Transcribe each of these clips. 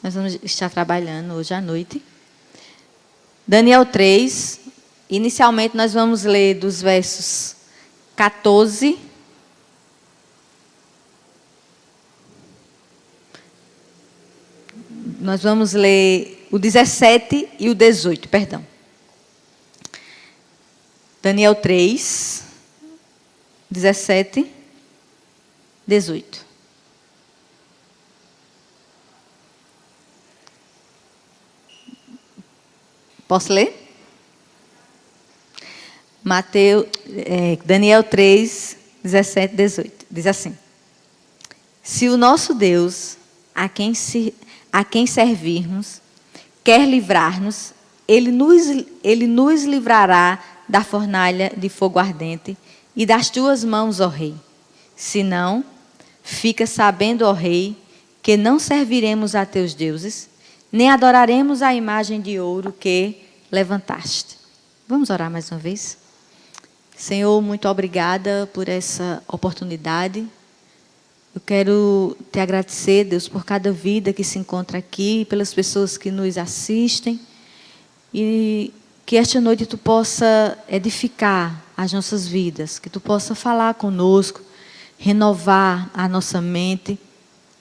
Nós vamos estar trabalhando hoje à noite. Daniel 3. Inicialmente, nós vamos ler dos versos 14 Nós vamos ler o 17 e o 18, perdão. Daniel 3, 17, 18. Posso ler? Daniel 3, 17, 18. Diz assim: se o nosso Deus, a quem servirmos, quer livrar-nos, Ele nos livrará da fornalha de fogo ardente e das tuas mãos, ó rei. Se não, fica sabendo, ó rei, que não serviremos a teus deuses, nem adoraremos a imagem de ouro que levantaste. Vamos orar mais uma vez? Senhor, muito obrigada por essa oportunidade. Eu quero te agradecer, Deus, por cada vida que se encontra aqui, pelas pessoas que nos assistem, e que esta noite tu possa edificar as nossas vidas, que tu possa falar conosco, renovar a nossa mente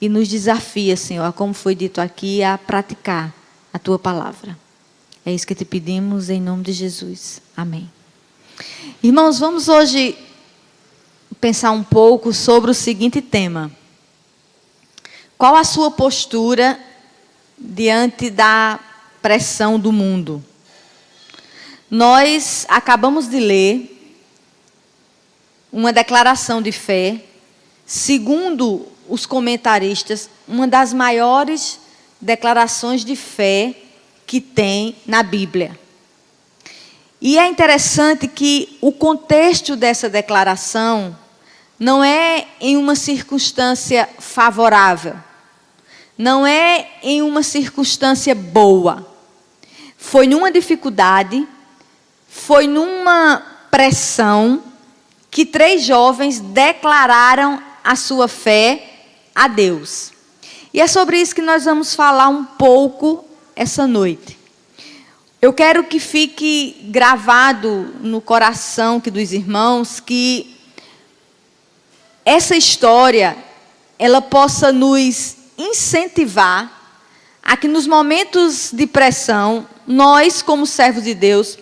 e nos desafia, Senhor, como foi dito aqui, a praticar a tua palavra. É isso que te pedimos em nome de Jesus. Amém. Irmãos, vamos hoje pensar um pouco sobre o seguinte tema: qual a sua postura diante da pressão do mundo? Nós acabamos de ler uma declaração de fé, segundo os comentaristas, uma das maiores declarações de fé que tem na Bíblia. E é interessante que o contexto dessa declaração não é em uma circunstância favorável, não é em uma circunstância boa. Foi numa dificuldade, foi numa pressão que 3 jovens declararam a sua fé a Deus. E é sobre isso que nós vamos falar um pouco essa noite. Eu quero que fique gravado no coração dos irmãos que essa história, ela possa nos incentivar a que nos momentos de pressão, nós, como servos de Deus,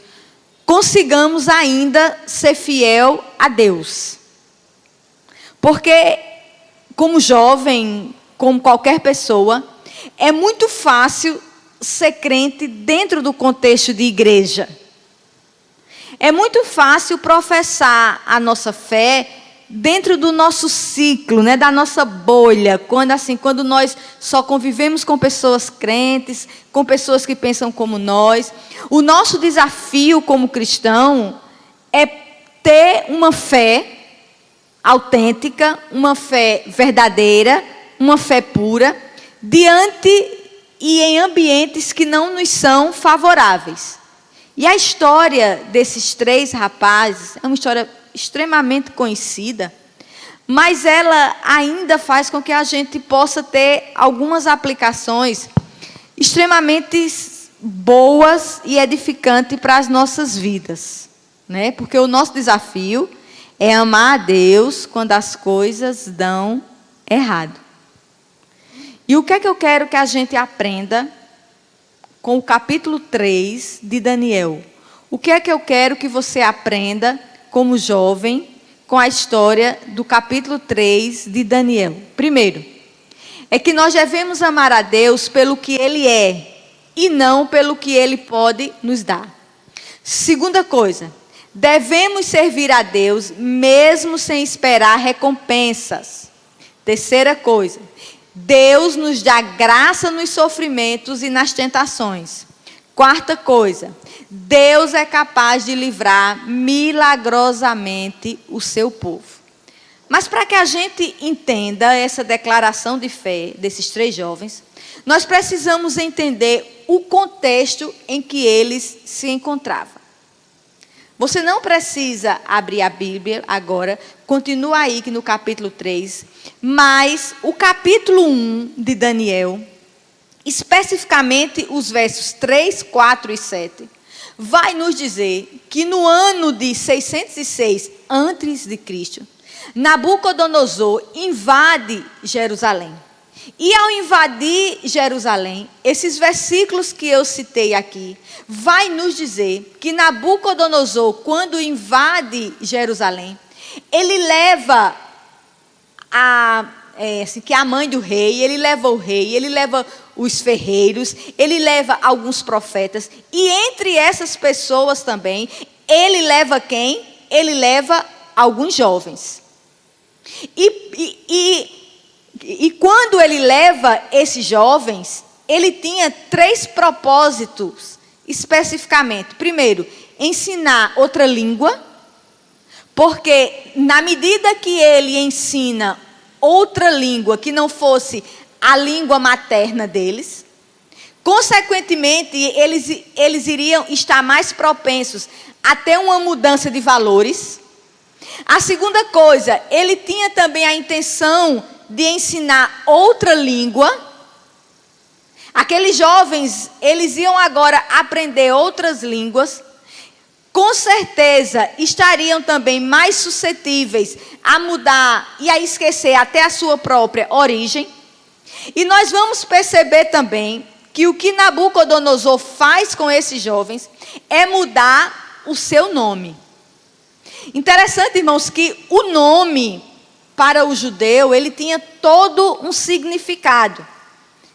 consigamos ainda ser fiel a Deus. Porque, como jovem, como qualquer pessoa, é muito fácil ser crente dentro do contexto de igreja. É muito fácil professar a nossa fé dentro do nosso ciclo, né, da nossa bolha, quando nós só convivemos com pessoas crentes, com pessoas que pensam como nós. O nosso desafio como cristão é ter uma fé autêntica, uma fé verdadeira, uma fé pura, diante e em ambientes que não nos são favoráveis. E a história desses 3 rapazes é uma história extremamente conhecida, mas ela ainda faz com que a gente possa ter algumas aplicações extremamente boas e edificantes para as nossas vidas, né? Porque o nosso desafio é amar a Deus quando as coisas dão errado. E o que é que eu quero que a gente aprenda com o capítulo 3 de Daniel? O que é que eu quero que você aprenda como jovem com a história do capítulo 3 de Daniel? Primeiro, é que nós devemos amar a Deus pelo que Ele é e não pelo que Ele pode nos dar. Segunda coisa, devemos servir a Deus mesmo sem esperar recompensas. Terceira coisa, Deus nos dá graça nos sofrimentos e nas tentações. Quarta coisa, Deus é capaz de livrar milagrosamente o seu povo. Mas para que a gente entenda essa declaração de fé desses 3 jovens, nós precisamos entender o contexto em que eles se encontravam. Você não precisa abrir a Bíblia agora, continua aí que no capítulo 3, mas o capítulo 1 de Daniel especificamente os versos 3, 4 e 7, vai nos dizer que no ano de 606 a.C., Nabucodonosor invade Jerusalém. E ao invadir Jerusalém, esses versículos que eu citei aqui, vai nos dizer que Nabucodonosor, quando invade Jerusalém, ele leva que é a mãe do rei, ele leva o rei, ele leva os ferreiros, ele leva alguns profetas, e entre essas pessoas também, ele leva quem? Ele leva alguns jovens. E quando ele leva esses jovens, ele tinha 3 propósitos especificamente. Primeiro, ensinar outra língua, porque na medida que ele ensina outra língua que não fosse a língua materna deles, consequentemente, eles iriam estar mais propensos a ter uma mudança de valores. A segunda coisa, ele tinha também a intenção de ensinar outra língua. Aqueles jovens, eles iam agora aprender outras línguas. Com certeza, estariam também mais suscetíveis a mudar e a esquecer até a sua própria origem. E nós vamos perceber também que o que Nabucodonosor faz com esses jovens é mudar o seu nome. Interessante, irmãos, que o nome para o judeu, ele tinha todo um significado.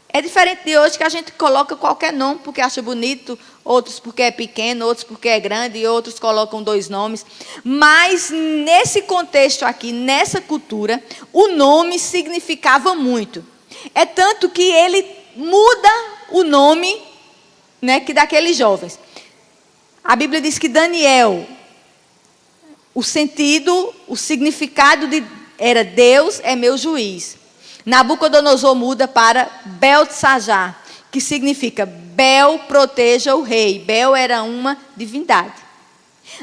É diferente de hoje que a gente coloca qualquer nome porque acha bonito, outros porque é pequeno, outros porque é grande, e outros colocam 2 nomes. Mas nesse contexto aqui, nessa cultura, o nome significava muito. É tanto que ele muda o nome, né, que daqueles jovens. A Bíblia diz que Daniel, o significado era Deus é meu juiz. Nabucodonosor muda para Beltesazar, que significa Bel proteja o rei. Bel era uma divindade.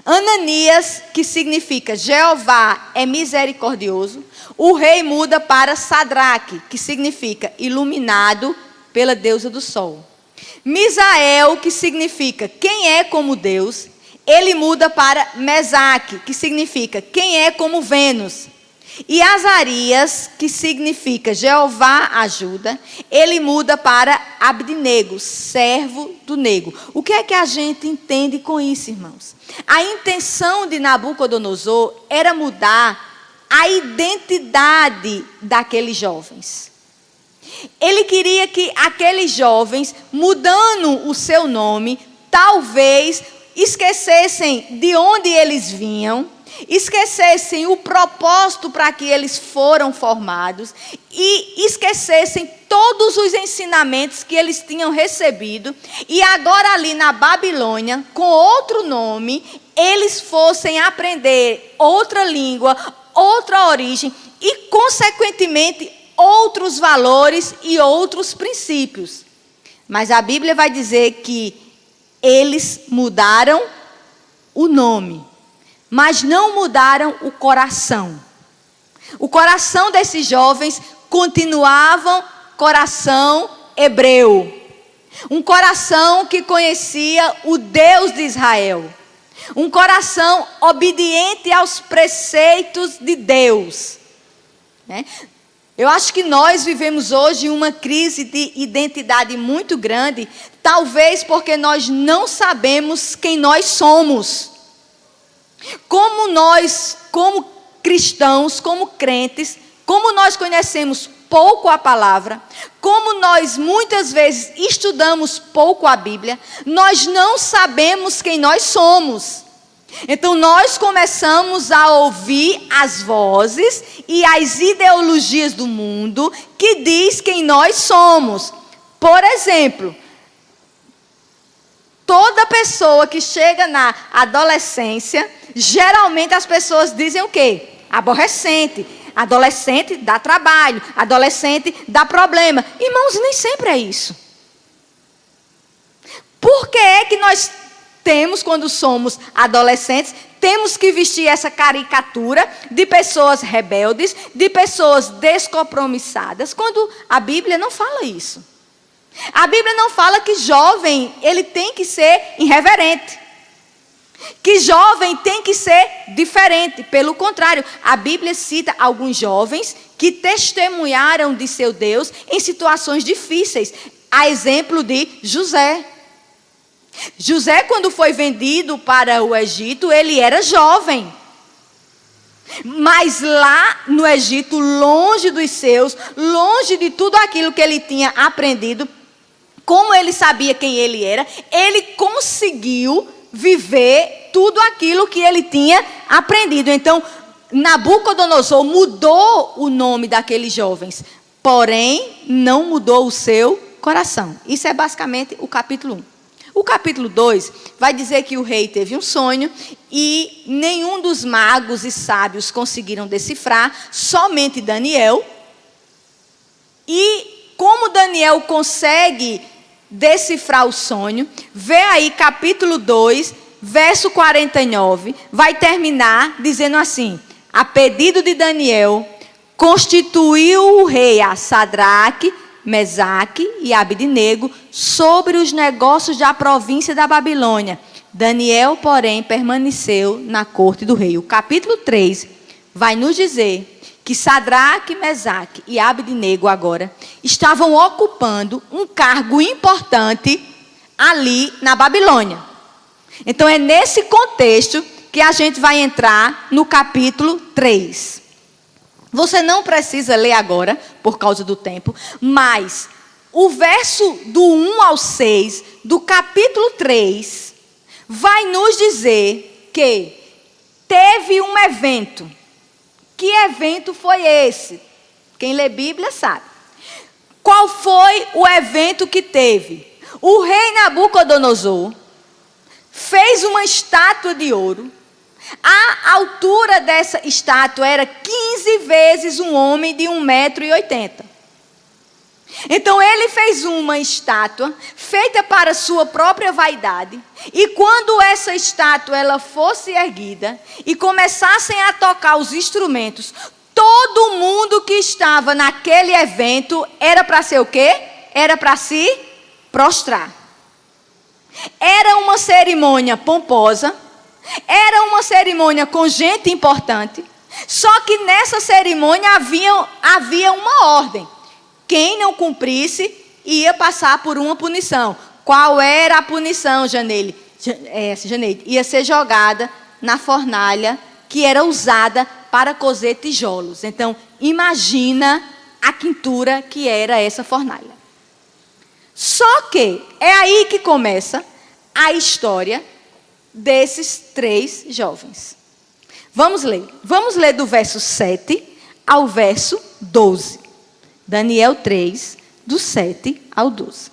Ananias, que significa Jeová é misericordioso. O rei muda para Sadraque, que significa iluminado pela deusa do sol. Misael, que significa quem é como Deus, ele muda para Mesaque, que significa quem é como Vênus. E Azarias, que significa Jeová ajuda, ele muda para Abdinego, servo do nego. O que é que a gente entende com isso, irmãos? A intenção de Nabucodonosor era mudar a identidade daqueles jovens. Ele queria que aqueles jovens, mudando o seu nome, talvez esquecessem de onde eles vinham, esquecessem o propósito para que eles foram formados e esquecessem todos os ensinamentos que eles tinham recebido, e agora ali na Babilônia, com outro nome, eles fossem aprender outra língua, outra origem e, consequentemente, outros valores e outros princípios. Mas a Bíblia vai dizer que eles mudaram o nome, mas não mudaram o coração. O coração desses jovens continuava coração hebreu. Um coração que conhecia o Deus de Israel. Um coração obediente aos preceitos de Deus. Né? Eu acho que nós vivemos hoje uma crise de identidade muito grande, talvez porque nós não sabemos quem nós somos. Como nós, como cristãos, como crentes, como nós conhecemos pouco a palavra, como nós muitas vezes estudamos pouco a Bíblia, nós não sabemos quem nós somos. Então nós começamos a ouvir as vozes e as ideologias do mundo que diz quem nós somos. Por exemplo, toda pessoa que chega na adolescência, geralmente as pessoas dizem o quê? Aborrecente. Adolescente dá trabalho, adolescente dá problema. Irmãos, nem sempre é isso. Por que é que nós temos, quando somos adolescentes, temos que vestir essa caricatura de pessoas rebeldes, de pessoas descompromissadas, quando a Bíblia não fala isso? A Bíblia não fala que jovem, ele tem que ser irreverente. Que jovem tem que ser diferente. Pelo contrário, a Bíblia cita alguns jovens que testemunharam de seu Deus em situações difíceis. A exemplo de José. José, quando foi vendido para o Egito, ele era jovem. Mas lá no Egito, longe dos seus, longe de tudo aquilo que ele tinha aprendido, como ele sabia quem ele era, ele conseguiu viver tudo aquilo que ele tinha aprendido. Então, Nabucodonosor mudou o nome daqueles jovens, porém, não mudou o seu coração. Isso é basicamente o capítulo 1. O capítulo 2 vai dizer que o rei teve um sonho e nenhum dos magos e sábios conseguiram decifrar, somente Daniel. E como Daniel consegue decifrar o sonho, vê aí capítulo 2, verso 49, vai terminar dizendo assim: a pedido de Daniel, constituiu o rei a Sadraque, Mesaque e Abednego sobre os negócios da província da Babilônia. Daniel, porém, permaneceu na corte do rei. O capítulo 3 vai nos dizer que Sadraque, Mesaque e Abednego agora estavam ocupando um cargo importante ali na Babilônia. Então é nesse contexto que a gente vai entrar no capítulo 3. Você não precisa ler agora, por causa do tempo, mas o verso do 1 ao 6, do capítulo 3, vai nos dizer que teve um evento. Que evento foi esse? Quem lê Bíblia sabe. Qual foi o evento que teve? O rei Nabucodonosor fez uma estátua de ouro. A altura dessa estátua era 15 vezes um homem de 1,80 m. Então ele fez uma estátua feita para sua própria vaidade. E quando essa estátua ela fosse erguida e começassem a tocar os instrumentos, todo mundo que estava naquele evento era para ser o quê? Era para se prostrar. Era uma cerimônia pomposa. Era uma cerimônia com gente importante. Só que nessa cerimônia havia uma ordem. Quem não cumprisse ia passar por uma punição. Qual era a punição, Janeide? Ia ser jogada na fornalha que era usada para cozer tijolos. Então, imagina a quintura que era essa fornalha. Só que é aí que começa a história desses 3 jovens. Vamos ler. Vamos ler do verso 7 ao verso 12. Daniel 3, do 7 ao 12.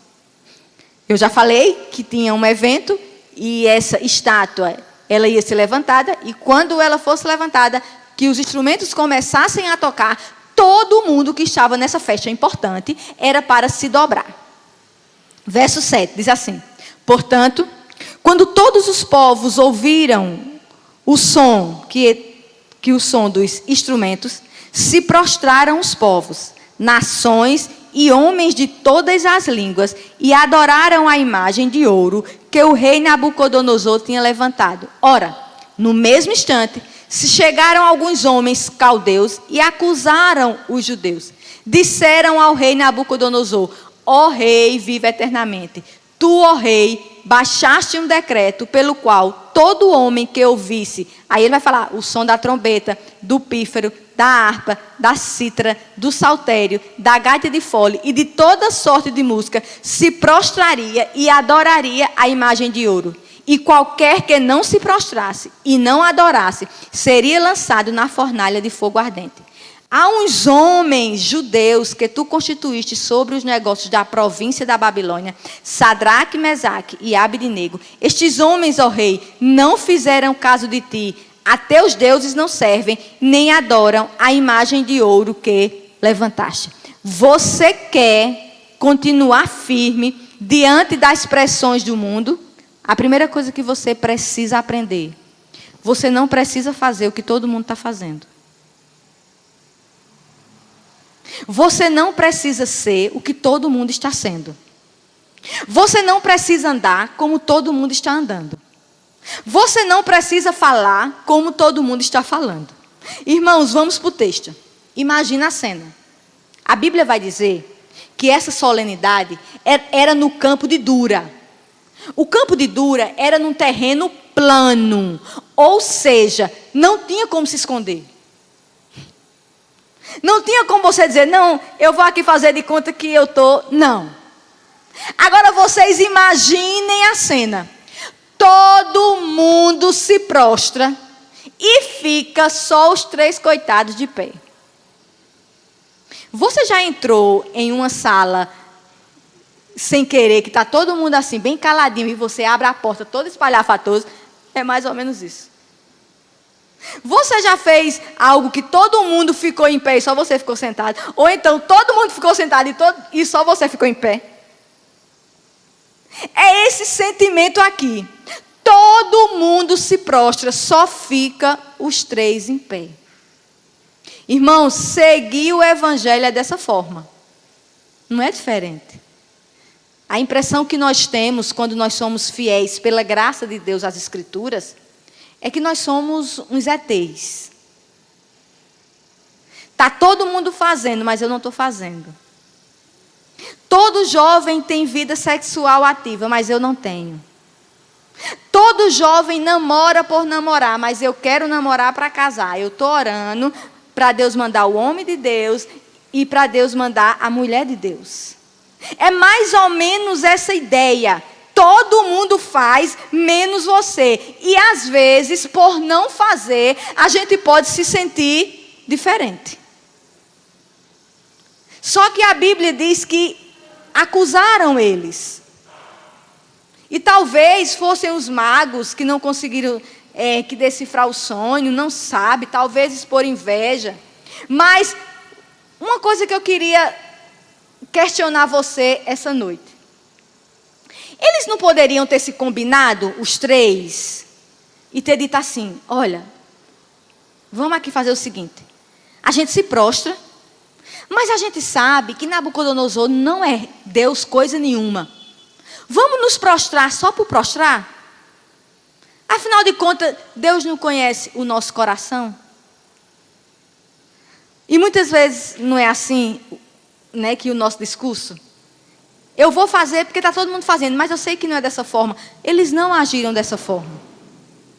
Eu já falei que tinha um evento e essa estátua, ela ia ser levantada, e quando ela fosse levantada, que os instrumentos começassem a tocar, todo mundo que estava nessa festa importante era para se dobrar. Verso 7 diz assim: portanto, quando todos os povos ouviram o som, que o som dos instrumentos, se prostraram os povos, nações e homens de todas as línguas, e adoraram a imagem de ouro que o rei Nabucodonosor tinha levantado. Ora, no mesmo instante, se chegaram alguns homens caldeus e acusaram os judeus. Disseram ao rei Nabucodonosor: ó rei, vive eternamente. Tu, ó rei, baixaste um decreto pelo qual todo homem que ouvisse, aí ele vai falar o som da trombeta, do pífaro, da harpa, da cítara, do saltério, da gaita de fole e de toda sorte de música, se prostraria e adoraria a imagem de ouro. E qualquer que não se prostrasse e não adorasse, seria lançado na fornalha de fogo ardente. Há uns homens judeus que tu constituíste sobre os negócios da província da Babilônia, Sadraque, Mesaque e Abednego. Estes homens, ó rei, não fizeram caso de ti. A teus deuses não servem, nem adoram a imagem de ouro que levantaste. Você quer continuar firme diante das pressões do mundo? A primeira coisa que você precisa aprender: você não precisa fazer o que todo mundo está fazendo. Você não precisa ser o que todo mundo está sendo. Você não precisa andar como todo mundo está andando. Você não precisa falar como todo mundo está falando. Irmãos, vamos para o texto. Imagina a cena. A Bíblia vai dizer que essa solenidade era no campo de Dura. O campo de Dura era num terreno plano. Ou seja, não tinha como se esconder. Não tinha como você dizer, não, eu vou aqui fazer de conta que eu estou. Não. Agora vocês imaginem a cena. Todo mundo se prostra e fica só os 3 coitados de pé. Você já entrou em uma sala sem querer, que está todo mundo assim, bem caladinho, e você abre a porta todo espalhafatoso? É mais ou menos isso. Você já fez algo que todo mundo ficou em pé e só você ficou sentado? Ou então todo mundo ficou sentado e só você ficou em pé? É esse sentimento aqui. Todo mundo se prostra, só fica os 3 em pé. Irmãos, seguir o evangelho é dessa forma. Não é diferente. A impressão que nós temos quando nós somos fiéis pela graça de Deus às Escrituras é que nós somos uns ETs. Está todo mundo fazendo, mas eu não estou fazendo. Todo jovem tem vida sexual ativa, mas eu não tenho. Todo jovem namora por namorar, mas eu quero namorar para casar. Eu estou orando para Deus mandar o homem de Deus e para Deus mandar a mulher de Deus. É mais ou menos essa ideia. Todo mundo faz, menos você. E às vezes, por não fazer, a gente pode se sentir diferente. Só que a Bíblia diz que acusaram eles. E talvez fossem os magos que não conseguiram que decifrar o sonho, não sabe, talvez por inveja. Mas uma coisa que eu queria questionar você essa noite. Eles não poderiam ter se combinado, os 3, e ter dito assim, olha, vamos aqui fazer o seguinte, a gente se prostra, mas a gente sabe que Nabucodonosor não é Deus coisa nenhuma. Vamos nos prostrar só por prostrar? Afinal de contas, Deus não conhece o nosso coração? E muitas vezes não é assim, né, que o nosso discurso? Eu vou fazer porque está todo mundo fazendo, mas eu sei que não é dessa forma. Eles não agiram dessa forma.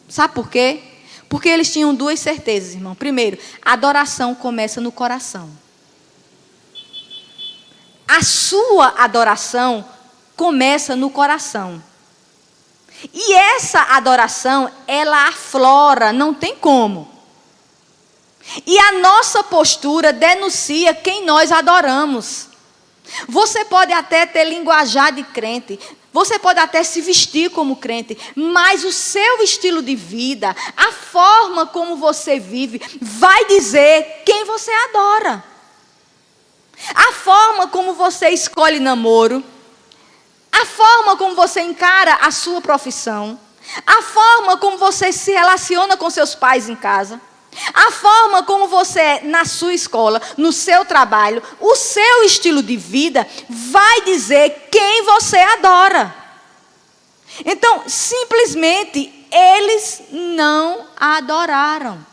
Sabe por quê? Porque eles tinham 2 certezas, irmão. Primeiro, a adoração começa no coração. A sua adoração começa no coração. E essa adoração, ela aflora, não tem como. E a nossa postura denuncia quem nós adoramos. Você pode até ter linguajar de crente, você pode até se vestir como crente, mas o seu estilo de vida, a forma como você vive, vai dizer quem você adora. A forma como você escolhe namoro, a forma como você encara a sua profissão, a forma como você se relaciona com seus pais em casa, a forma como você é na sua escola, no seu trabalho, o seu estilo de vida vai dizer quem você adora. Então, simplesmente, eles não a adoraram.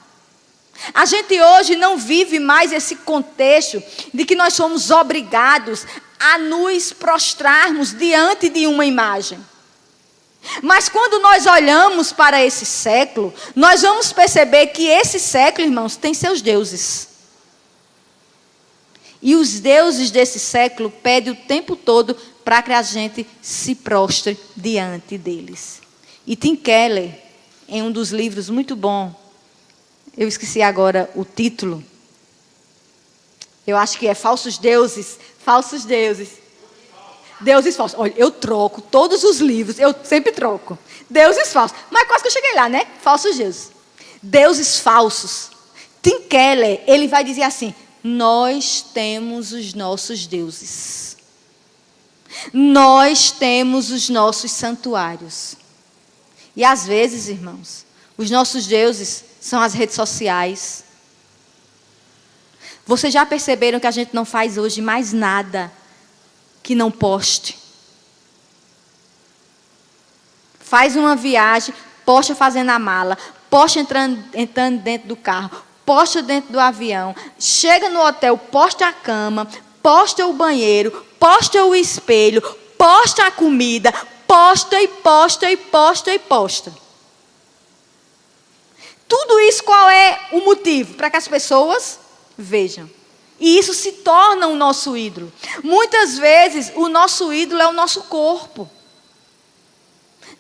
A gente hoje não vive mais esse contexto de que nós somos obrigados a nos prostrarmos diante de uma imagem. Mas quando nós olhamos para esse século, nós vamos perceber que esse século, irmãos, tem seus deuses. E os deuses desse século pedem o tempo todo para que a gente se prostre diante deles. E Tim Keller, em um dos livros muito bom, eu esqueci agora o título, eu acho que é Falsos Deuses, Deuses falsos. Olha, eu troco todos os livros, eu sempre troco. Deuses falsos. Mas quase que eu cheguei lá, né? Falsos deuses. Deuses falsos. Tim Keller, ele vai dizer assim, nós temos os nossos deuses. Nós temos os nossos santuários. E às vezes, irmãos, os nossos deuses são as redes sociais. Vocês já perceberam que a gente não faz hoje mais nada que não poste? faz uma viagem, posta fazendo a mala, posta entrando dentro do carro, posta dentro do avião, chega no hotel, posta a cama, posta o banheiro, posta o espelho, posta a comida, posta e posta e posta e posta. Tudo isso, qual é o motivo? Para que as pessoas vejam. E isso se torna o nosso ídolo. Muitas vezes, o nosso ídolo é o nosso corpo.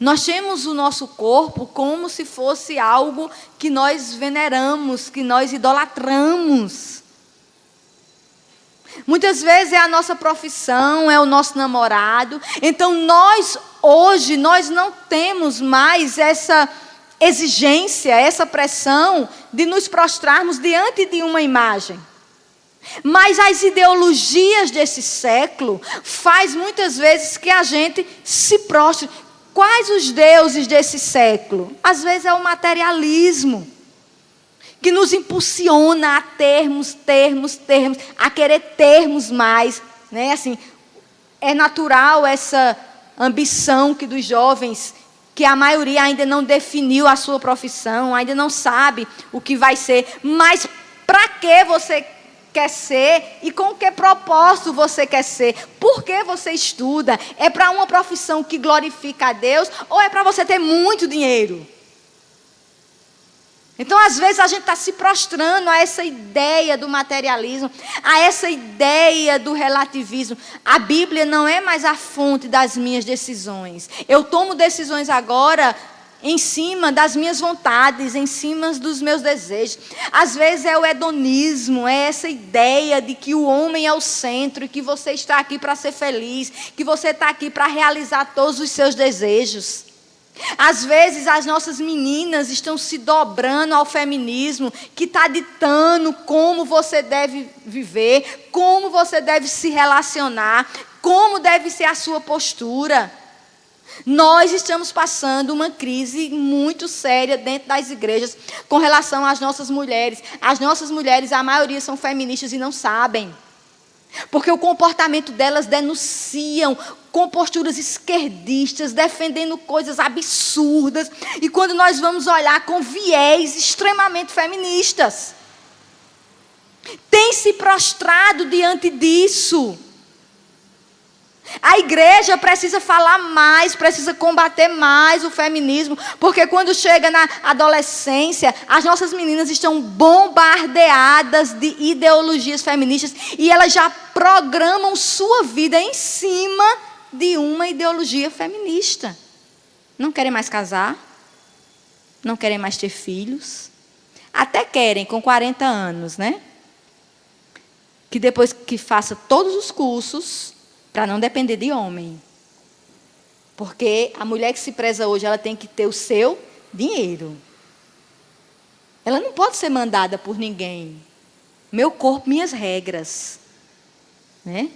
Nós temos o nosso corpo como se fosse algo que nós veneramos, que nós idolatramos. Muitas vezes é a nossa profissão, é o nosso namorado. Então, hoje, nós não temos mais essa exigência, essa pressão de nos prostrarmos diante de uma imagem. Mas as ideologias desse século faz muitas vezes que a gente se prostre. Quais os deuses desse século? Às vezes é o materialismo, que nos impulsiona a termos, a querer termos mais, né? Assim, é natural essa ambição que dos jovens, que a maioria ainda não definiu a sua profissão, ainda não sabe o que vai ser, mas para que você quer ser e com que propósito você quer ser? Por que você estuda? É para uma profissão que glorifica a Deus ou é para você ter muito dinheiro? Então, às vezes, a gente está se prostrando a essa ideia do materialismo, a essa ideia do relativismo. A Bíblia não é mais a fonte das minhas decisões. Eu tomo decisões agora em cima das minhas vontades, em cima dos meus desejos. Às vezes é o hedonismo, é essa ideia de que o homem é o centro, e que você está aqui para ser feliz, que você está aqui para realizar todos os seus desejos. Às vezes as nossas meninas estão se dobrando ao feminismo, que está ditando como você deve viver, como você deve se relacionar, como deve ser a sua postura. Nós estamos passando uma crise muito séria dentro das igrejas com relação às nossas mulheres. As nossas mulheres, a maioria são feministas e não sabem. Porque o comportamento delas denunciam com posturas esquerdistas, defendendo coisas absurdas. E quando nós vamos olhar com viés extremamente feministas, tem se prostrado diante disso. A igreja precisa falar mais, precisa combater mais o feminismo, porque quando chega na adolescência, as nossas meninas estão bombardeadas de ideologias feministas e elas já programam sua vida em cima de uma ideologia feminista. Não querem mais casar, não querem mais ter filhos, até querem com 40 anos, né? Que depois que faça todos os cursos, para não depender de homem. Porque a mulher que se preza hoje, ela tem que ter o seu dinheiro. Ela não pode ser mandada por ninguém. Meu corpo, minhas regras. Né?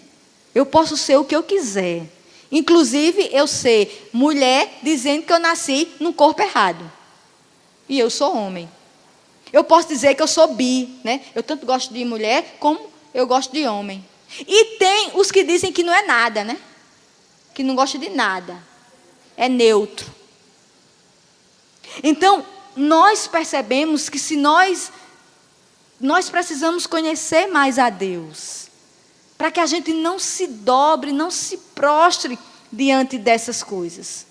Eu posso ser o que eu quiser. Inclusive, eu ser mulher dizendo que eu nasci num corpo errado. E eu sou homem. Eu posso dizer que eu sou bi. Né? Eu tanto gosto de mulher como eu gosto de homem. E tem os que dizem que não é nada, né? Que não gosta de nada. É neutro. Então, nós percebemos que se nós precisamos conhecer mais a Deus, para que a gente não se dobre, não se prostre diante dessas coisas.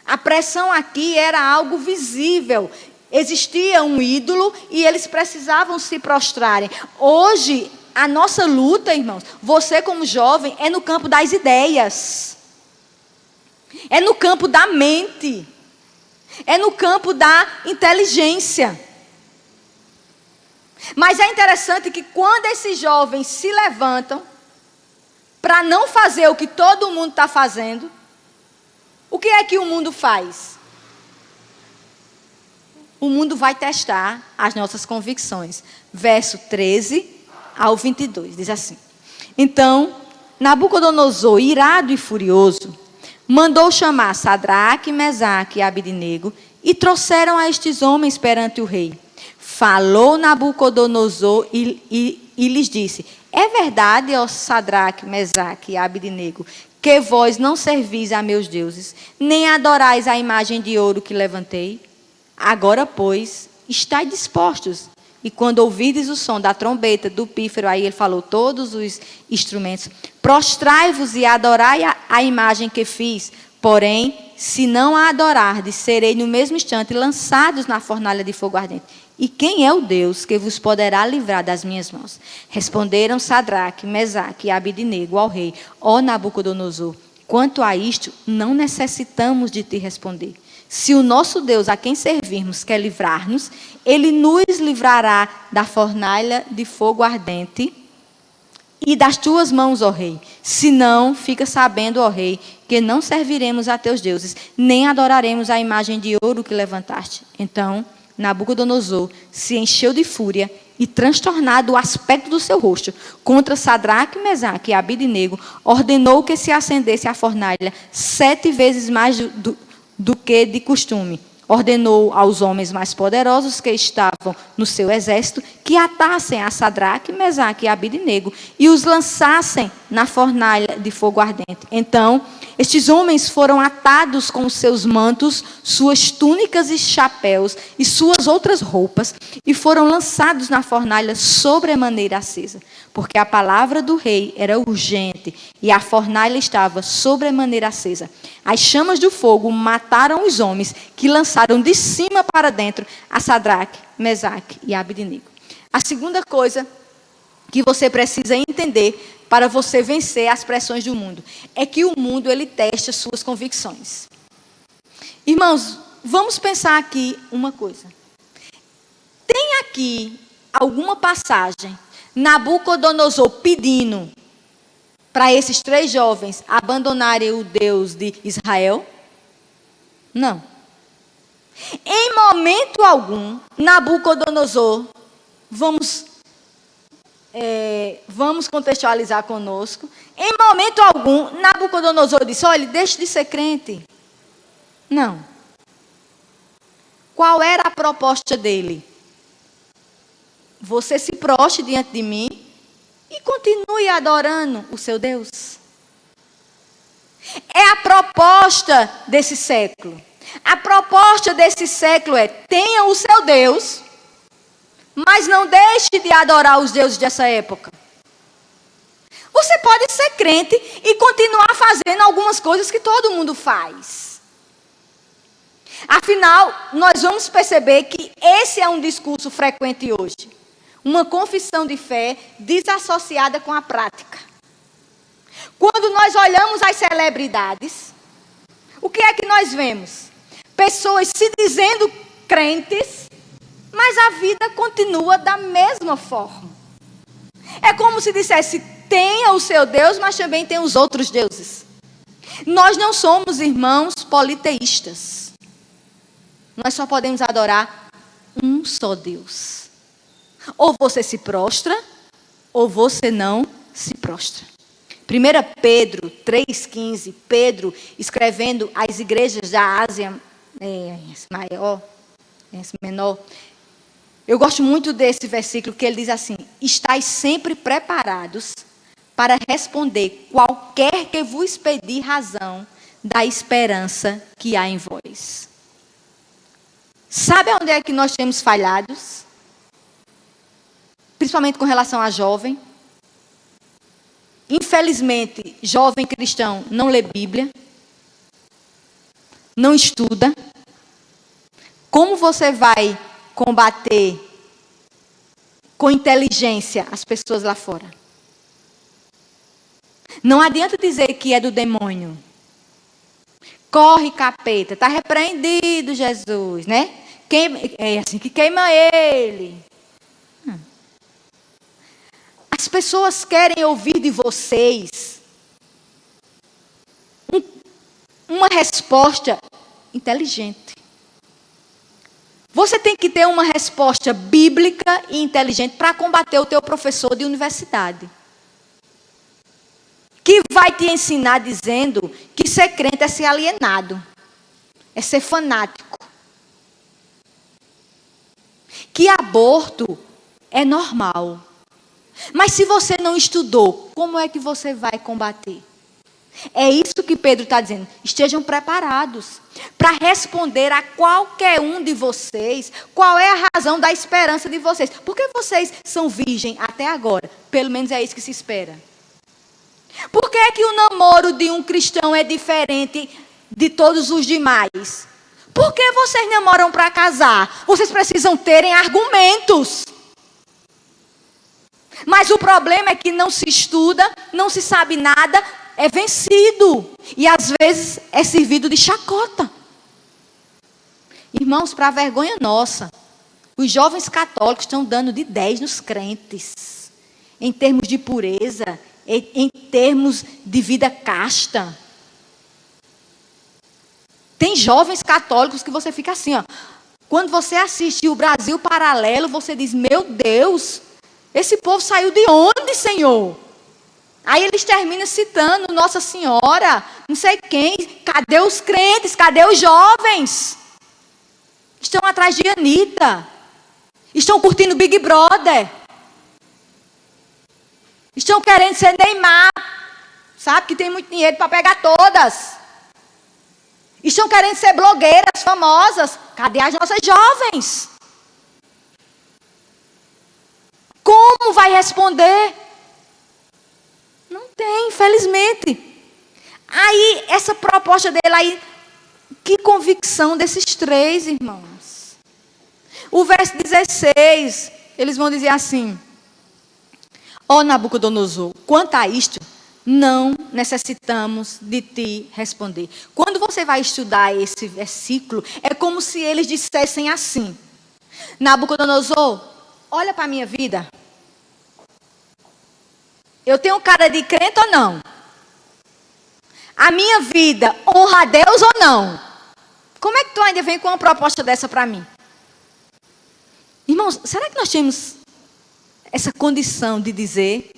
A pressão aqui era algo visível. Existia um ídolo e eles precisavam se prostrarem. Hoje, a nossa luta, irmãos, você como jovem, é no campo das ideias. É no campo da mente. É no campo da inteligência. Mas é interessante que quando esses jovens se levantam para não fazer o que todo mundo está fazendo, o que é que o mundo faz? O mundo vai testar as nossas convicções. Verso 13 ao 22, diz assim: Então, Nabucodonosor, irado e furioso, mandou chamar Sadraque, Mesaque e Abidnego e trouxeram a estes homens perante o rei. Falou Nabucodonosor e lhes disse: É verdade, ó Sadraque, Mesaque e Abidnego, que vós não servis a meus deuses, nem adorais a imagem de ouro que levantei? Agora, pois, estai dispostos. E quando ouvirdes o som da trombeta, do pífaro, aí ele falou todos os instrumentos, prostrai-vos e adorai a imagem que fiz. Porém, se não a adorardes, serei no mesmo instante lançados na fornalha de fogo ardente. E quem é o Deus que vos poderá livrar das minhas mãos? Responderam Sadraque, Mesaque e Abidnego ao rei: ó Nabucodonosor, quanto a isto, não necessitamos de te responder. Se o nosso Deus, a quem servirmos, quer livrar-nos, ele nos livrará da fornalha de fogo ardente e das tuas mãos, ó rei. Se não, fica sabendo, ó rei, que não serviremos a teus deuses, nem adoraremos a imagem de ouro que levantaste. Então Nabucodonosor se encheu de fúria e, transtornado o aspecto do seu rosto, contra Sadraque, Mesaque e Abidnego, ordenou que se acendesse a fornalha 7 vezes mais do que de costume. Ordenou aos homens mais poderosos que estavam no seu exército que atassem a Sadraque, Mesaque e Abidnego e os lançassem na fornalha de fogo ardente. Então, estes homens foram atados com os seus mantos, suas túnicas e chapéus e suas outras roupas e foram lançados na fornalha sobremaneira acesa, porque a palavra do rei era urgente e a fornalha estava sobremaneira acesa. As chamas do fogo mataram os homens que lançaram de cima para dentro a Sadraque, Mesaque e Abidnego. A segunda coisa que você precisa entender para você vencer as pressões do mundo é que o mundo, ele testa suas convicções. Irmãos, vamos pensar aqui uma coisa. Tem aqui alguma passagem, Nabucodonosor pedindo para esses 3 jovens abandonarem o Deus de Israel? Não. Em momento algum, Nabucodonosor, vamos contextualizar conosco. Em momento algum, Nabucodonosor disse: olha, deixe de ser crente. Não. Qual era a proposta dele? Você se prostre diante de mim e continue adorando o seu Deus. É a proposta desse século. A proposta desse século é: tenha o seu Deus, mas não deixe de adorar os deuses dessa época. Você pode ser crente e continuar fazendo algumas coisas que todo mundo faz. Afinal, nós vamos perceber que esse é um discurso frequente hoje. Uma confissão de fé desassociada com a prática. Quando nós olhamos as celebridades, o que é que nós vemos? Pessoas se dizendo crentes, mas a vida continua da mesma forma. É como se dissesse: tenha o seu Deus, mas também tem os outros deuses. Nós não somos irmãos politeístas. Nós só podemos adorar um só Deus. Ou você se prostra, ou você não se prostra. 1 Pedro 3,15, Pedro escrevendo às igrejas da Ásia maior, menor. Eu gosto muito desse versículo que ele diz assim: estais sempre preparados para responder qualquer que vos pedir razão da esperança que há em vós. Sabe onde é que nós temos falhados? Principalmente com relação a jovem. Infelizmente, jovem cristão não lê Bíblia, não estuda. Como você vai combater com inteligência as pessoas lá fora? Não adianta dizer que é do demônio. Corre, capeta, está repreendido, Jesus, né? É assim que queima ele. As pessoas querem ouvir de vocês uma resposta inteligente. Você tem que ter uma resposta bíblica e inteligente para combater o teu professor de universidade, que vai te ensinar dizendo que ser crente é ser alienado, é ser fanático, que aborto é normal. Mas se você não estudou, como é que você vai combater? É isso que Pedro está dizendo. Estejam preparados para responder a qualquer um de vocês qual é a razão da esperança de vocês. Por que vocês são virgem até agora? Pelo menos é isso que se espera. Por que é que o namoro de um cristão é diferente de todos os demais? Por que vocês namoram para casar? Vocês precisam terem argumentos. Mas o problema é que não se estuda, não se sabe nada, é vencido. E às vezes é servido de chacota. Irmãos, para a vergonha nossa, os jovens católicos estão dando de 10 nos crentes. Em termos de pureza, em termos de vida casta. Tem jovens católicos que você fica assim, ó. Quando você assiste o Brasil Paralelo, você diz, meu Deus, esse povo saiu de onde, Senhor? Aí eles terminam citando Nossa Senhora, não sei quem. Cadê os crentes? Cadê os jovens? Estão atrás de Anitta. Estão curtindo Big Brother. Estão querendo ser Neymar. Sabe que tem muito dinheiro para pegar todas. Estão querendo ser blogueiras famosas. Cadê as nossas jovens? Como vai responder? Não tem, infelizmente. Aí, essa proposta dele aí, que convicção desses três, irmãos. O verso 16, eles vão dizer assim: ó Nabucodonosor, quanto a isto, não necessitamos de ti responder. Quando você vai estudar esse versículo, é como se eles dissessem assim: Nabucodonosor, olha para a minha vida. Eu tenho cara de crente ou não? A minha vida honra a Deus ou não? Como é que tu ainda vem com uma proposta dessa para mim? Irmãos, será que nós temos essa condição de dizer?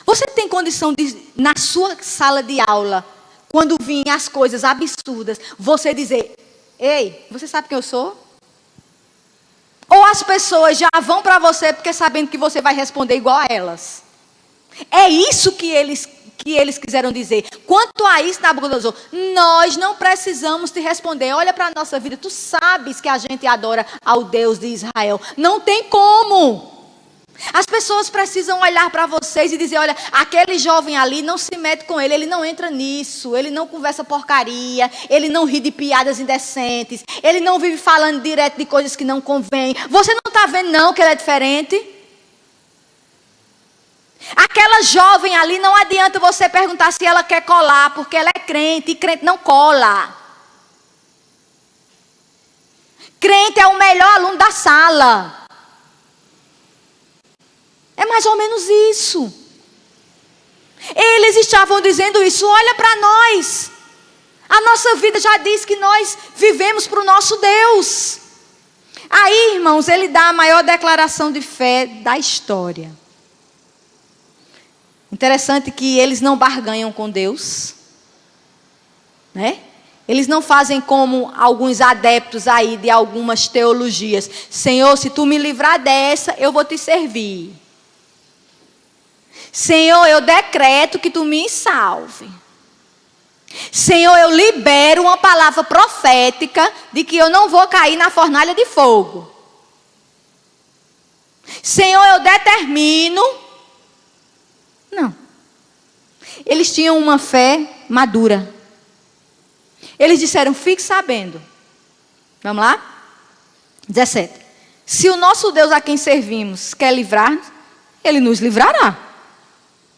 Você tem condição de, na sua sala de aula, quando virem as coisas absurdas, você dizer, ei, você sabe quem eu sou? Ou as pessoas já vão para você porque sabendo que você vai responder igual a elas? É isso que eles quiseram dizer. Quanto a isso, Nabucodonosor, nós não precisamos te responder. Olha para a nossa vida, tu sabes que a gente adora ao Deus de Israel. Não tem como. As pessoas precisam olhar para vocês e dizer, olha, aquele jovem ali, não se mete com ele não entra nisso, ele não conversa porcaria, ele não ri de piadas indecentes, ele não vive falando direto de coisas que não convém. Você não está vendo não que ele é diferente? Aquela jovem ali, não adianta você perguntar se ela quer colar, porque ela é crente, e crente não cola. Crente é o melhor aluno da sala. É mais ou menos isso. Eles estavam dizendo isso, olha para nós. A nossa vida já diz que nós vivemos para o nosso Deus. Aí, irmãos, ele dá a maior declaração de fé da história. Interessante que eles não barganham com Deus, né? Eles não fazem como alguns adeptos aí de algumas teologias. Senhor, se tu me livrar dessa, eu vou te servir. Senhor, eu decreto que tu me salve. Senhor, eu libero uma palavra profética de que eu não vou cair na fornalha de fogo. Senhor, eu determino. Não. Eles tinham uma fé madura. Eles disseram, fique sabendo. Vamos lá? 17. Se o nosso Deus a quem servimos quer livrar, ele nos livrará.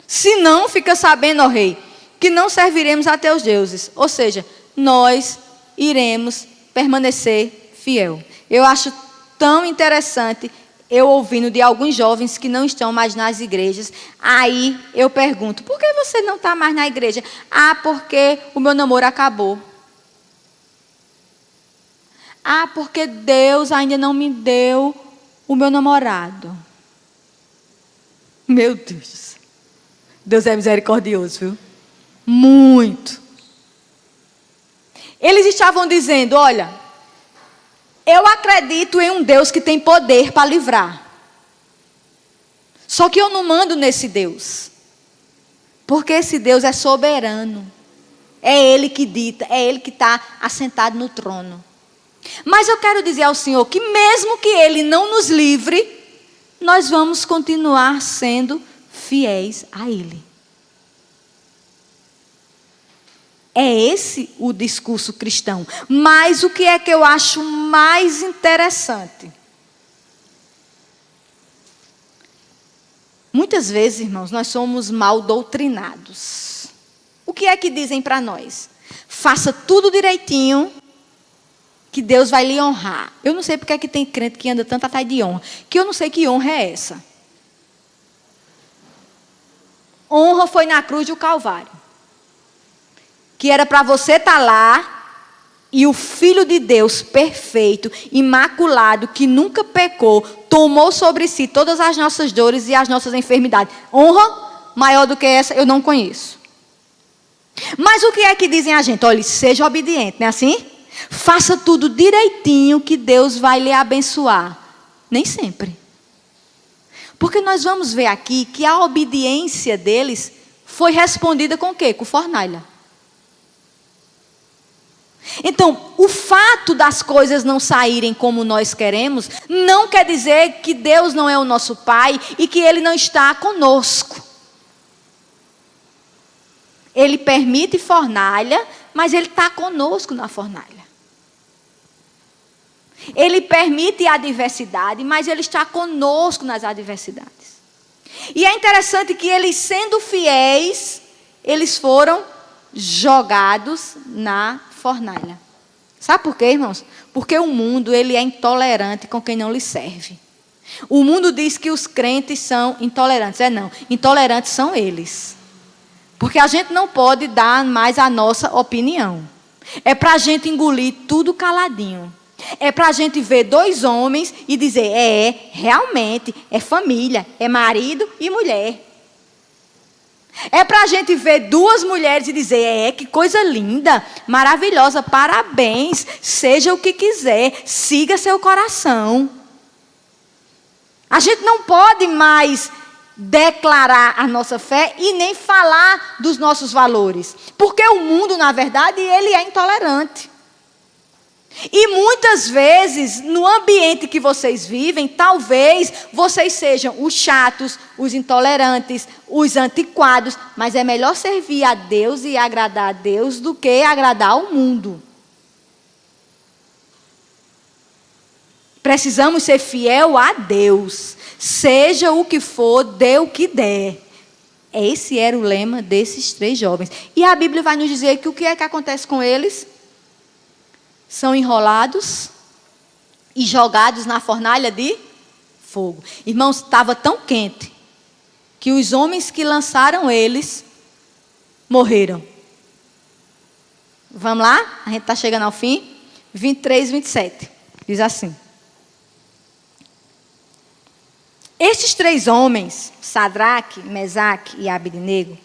Se não, fica sabendo, ó rei, que não serviremos a teus deuses. Ou seja, nós iremos permanecer fiel. Eu acho tão interessante eu ouvindo de alguns jovens que não estão mais nas igrejas. Aí eu pergunto, por que você não está mais na igreja? Ah, porque o meu namoro acabou. Ah, porque Deus ainda não me deu o meu namorado. Meu Deus. Deus é misericordioso, viu? Muito. Eles estavam dizendo, olha, eu acredito em um Deus que tem poder para livrar. Só que eu não mando nesse Deus. Porque esse Deus é soberano. É Ele que dita, é Ele que está assentado no trono. Mas eu quero dizer ao Senhor que mesmo que Ele não nos livre, nós vamos continuar sendo fiéis a Ele. É esse o discurso cristão. Mas o que é que eu acho mais interessante? Muitas vezes, irmãos, nós somos mal doutrinados. O que é que dizem para nós? Faça tudo direitinho, que Deus vai lhe honrar. Eu não sei porque é que tem crente que anda tanto atrás de honra, que eu não sei que honra é essa. Honra foi na cruz do Calvário. Que era para você estar lá e o Filho de Deus perfeito, imaculado, que nunca pecou, tomou sobre si todas as nossas dores e as nossas enfermidades. Honra maior do que essa eu não conheço. Mas o que é que dizem a gente? Olha, seja obediente, não é assim? Faça tudo direitinho que Deus vai lhe abençoar. Nem sempre. Porque nós vamos ver aqui que a obediência deles foi respondida com o quê? Com fornalha. Então, o fato das coisas não saírem como nós queremos, não quer dizer que Deus não é o nosso Pai e que Ele não está conosco. Ele permite fornalha, mas Ele está conosco na fornalha. Ele permite a adversidade, mas Ele está conosco nas adversidades. E é interessante que eles, sendo fiéis, eles foram jogados na fornalha. Sabe por quê, irmãos? Porque o mundo, ele é intolerante com quem não lhe serve. O mundo diz que os crentes são intolerantes. Não, intolerantes são eles. Porque a gente não pode dar mais a nossa opinião. É para a gente engolir tudo caladinho. É para a gente ver dois homens e dizer, realmente, é família, é marido e mulher. É para a gente ver duas mulheres e dizer, que coisa linda, maravilhosa, parabéns, seja o que quiser, siga seu coração. A gente não pode mais declarar a nossa fé e nem falar dos nossos valores. Porque o mundo, na verdade, ele é intolerante. E muitas vezes, no ambiente que vocês vivem, talvez vocês sejam os chatos, os intolerantes, os antiquados, mas é melhor servir a Deus e agradar a Deus do que agradar ao mundo. Precisamos ser fiel a Deus, seja o que for, dê o que der. Esse era o lema desses 3 jovens. E a Bíblia vai nos dizer que o que é que acontece com eles? São enrolados e jogados na fornalha de fogo. Irmãos, estava tão quente que os homens que lançaram eles morreram. Vamos lá? A gente está chegando ao fim. 23, 27. Diz assim. Estes 3 homens, Sadraque, Mesaque e Abednego,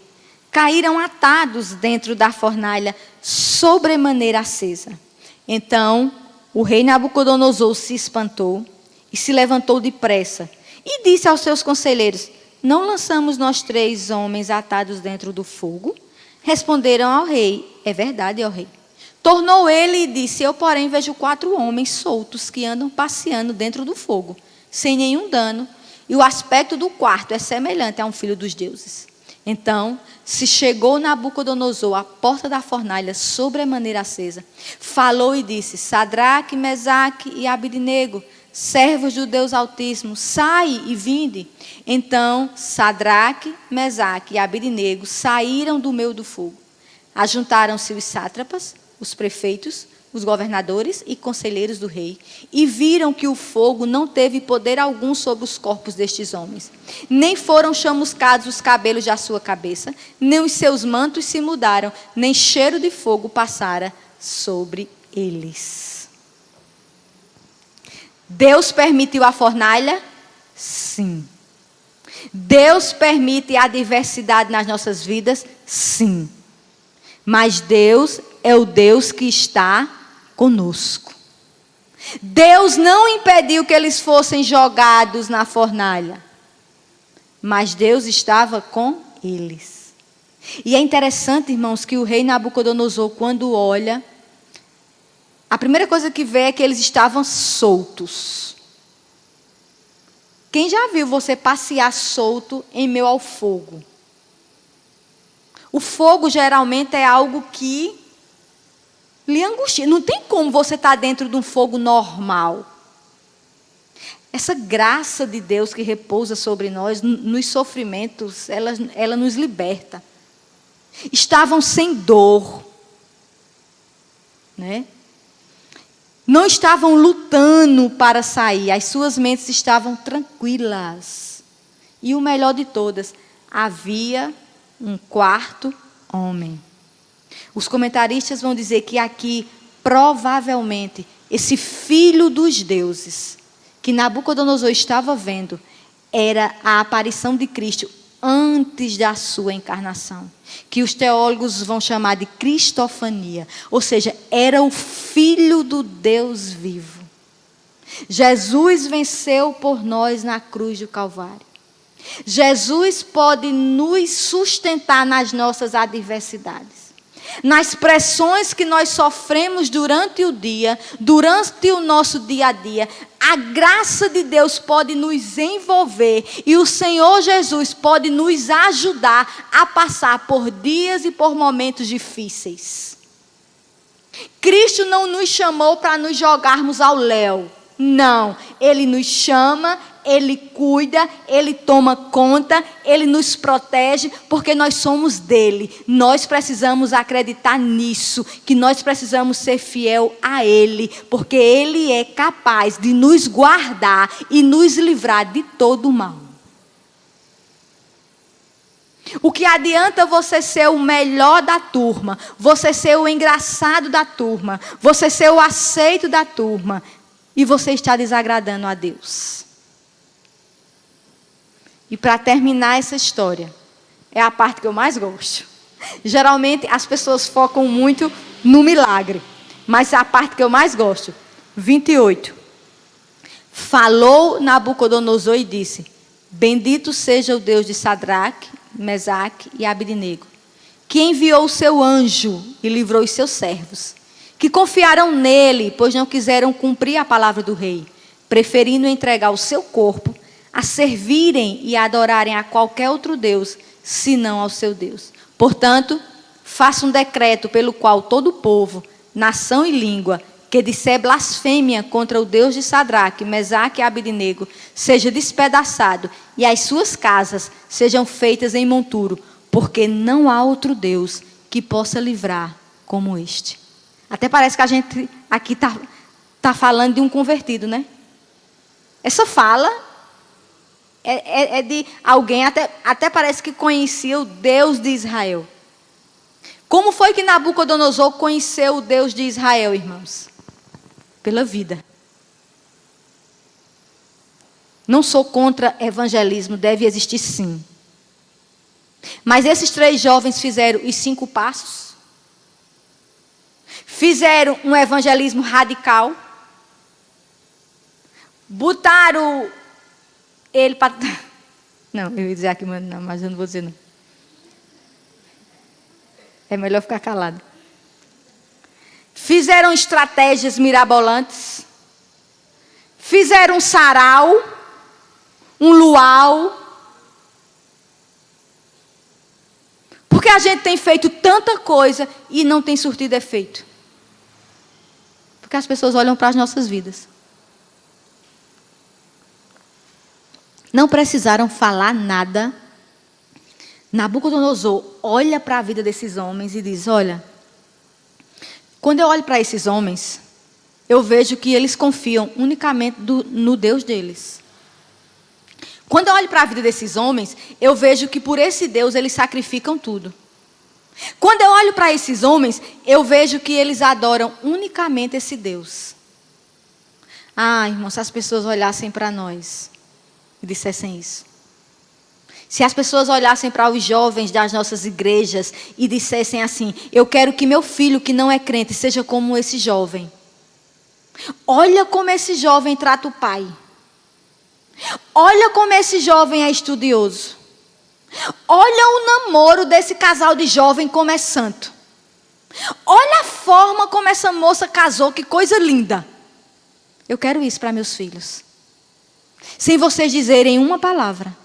caíram atados dentro da fornalha sobremaneira acesa. Então, o rei Nabucodonosor se espantou e se levantou depressa e disse aos seus conselheiros, não lançamos nós 3 homens atados dentro do fogo? Responderam ao rei, é verdade, ó rei. Tornou ele e disse, eu porém vejo 4 homens soltos que andam passeando dentro do fogo, sem nenhum dano, e o aspecto do quarto é semelhante a um filho dos deuses. Então, se chegou Nabucodonosor à porta da fornalha sobremaneira acesa, falou e disse, Sadraque, Mesaque e Abednego, servos do Deus Altíssimo, sai e vinde. Então, Sadraque, Mesaque e Abednego saíram do meio do fogo. Ajuntaram-se os sátrapas, os prefeitos, os governadores e conselheiros do rei, e viram que o fogo não teve poder algum sobre os corpos destes homens. Nem foram chamuscados os cabelos da sua cabeça, nem os seus mantos se mudaram, nem cheiro de fogo passara sobre eles. Deus permitiu a fornalha? Sim. Deus permite a adversidade nas nossas vidas? Sim. Mas Deus é o Deus que está conosco. Deus não impediu que eles fossem jogados na fornalha, mas Deus estava com eles. E é interessante, irmãos, que o rei Nabucodonosor, quando olha, a primeira coisa que vê é que eles estavam soltos. Quem já viu você passear solto em meio ao fogo? O fogo geralmente é algo que lhe angustia. Não tem como você estar dentro de um fogo normal. Essa graça de Deus que repousa sobre nós, nos sofrimentos, ela nos liberta. Estavam sem dor, né? Não estavam lutando para sair, as suas mentes estavam tranquilas. E o melhor de todas, havia um quarto homem. Os comentaristas vão dizer que aqui, provavelmente, esse filho dos deuses, que Nabucodonosor estava vendo, era a aparição de Cristo antes da sua encarnação, que os teólogos vão chamar de cristofania, ou seja, era o Filho do Deus vivo. Jesus venceu por nós na cruz do Calvário. Jesus pode nos sustentar nas nossas adversidades, nas pressões que nós sofremos durante o dia, durante o nosso dia a dia. A graça de Deus pode nos envolver e o Senhor Jesus pode nos ajudar a passar por dias e por momentos difíceis. Cristo não nos chamou para nos jogarmos ao léu. Não, Ele nos chama, Ele cuida, Ele toma conta, Ele nos protege, porque nós somos dEle. Nós precisamos acreditar nisso, que nós precisamos ser fiel a Ele, porque Ele é capaz de nos guardar e nos livrar de todo o mal. O que adianta você ser o melhor da turma, você ser o engraçado da turma, você ser o aceito da turma, e você está desagradando a Deus? E para terminar essa história, é a parte que eu mais gosto. Geralmente as pessoas focam muito no milagre, mas é a parte que eu mais gosto. 28. Falou Nabucodonosor e disse: bendito seja o Deus de Sadraque, Mesaque e Abednego, que enviou o seu anjo e livrou os seus servos, que confiaram nele, pois não quiseram cumprir a palavra do rei, preferindo entregar o seu corpo a servirem e adorarem a qualquer outro Deus, senão ao seu Deus. Portanto, faça um decreto pelo qual todo o povo, nação e língua, que disser blasfêmia contra o Deus de Sadraque, Mesaque e Abednego, seja despedaçado, e as suas casas sejam feitas em monturo, porque não há outro Deus que possa livrar como este. Até parece que a gente aqui tá falando de um convertido, né? Essa fala é de alguém, até parece que conhecia o Deus de Israel. Como foi que Nabucodonosor conheceu o Deus de Israel, irmãos? Pela vida. Não sou contra evangelismo, deve existir sim. Mas esses 3 jovens fizeram os 5 passos. Fizeram um evangelismo radical. Botaram ele para... Não, eu ia dizer aqui, mas eu não vou dizer não. É melhor ficar calado. Fizeram estratégias mirabolantes. Fizeram um sarau, um luau. Porque a gente tem feito tanta coisa e não tem surtido efeito. Porque as pessoas olham para as nossas vidas. Não precisaram falar nada. Nabucodonosor olha para a vida desses homens e diz: olha, quando eu olho para esses homens, eu vejo que eles confiam unicamente no Deus deles. Quando eu olho para a vida desses homens, eu vejo que por esse Deus eles sacrificam tudo. Quando eu olho para esses homens, eu vejo que eles adoram unicamente esse Deus. Ah, irmão, se as pessoas olhassem para nós e dissessem isso. Se as pessoas olhassem para os jovens das nossas igrejas e dissessem assim: eu quero que meu filho que não é crente seja como esse jovem. Olha como esse jovem trata o pai. Olha como esse jovem é estudioso. Olha o namoro desse casal de jovem como é santo. Olha a forma como essa moça casou, que coisa linda. Eu quero isso para meus filhos. Sem vocês dizerem uma palavra.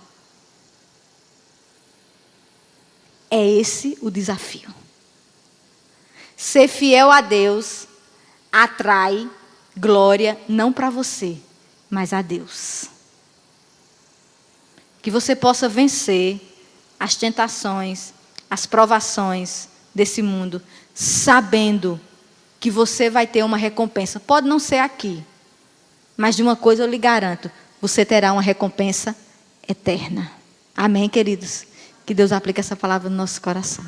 É esse o desafio. Ser fiel a Deus atrai glória não para você, mas a Deus. Que você possa vencer as tentações, as provações desse mundo, sabendo que você vai ter uma recompensa. Pode não ser aqui, mas de uma coisa eu lhe garanto, você terá uma recompensa eterna. Amém, queridos? Que Deus aplique essa palavra no nosso coração.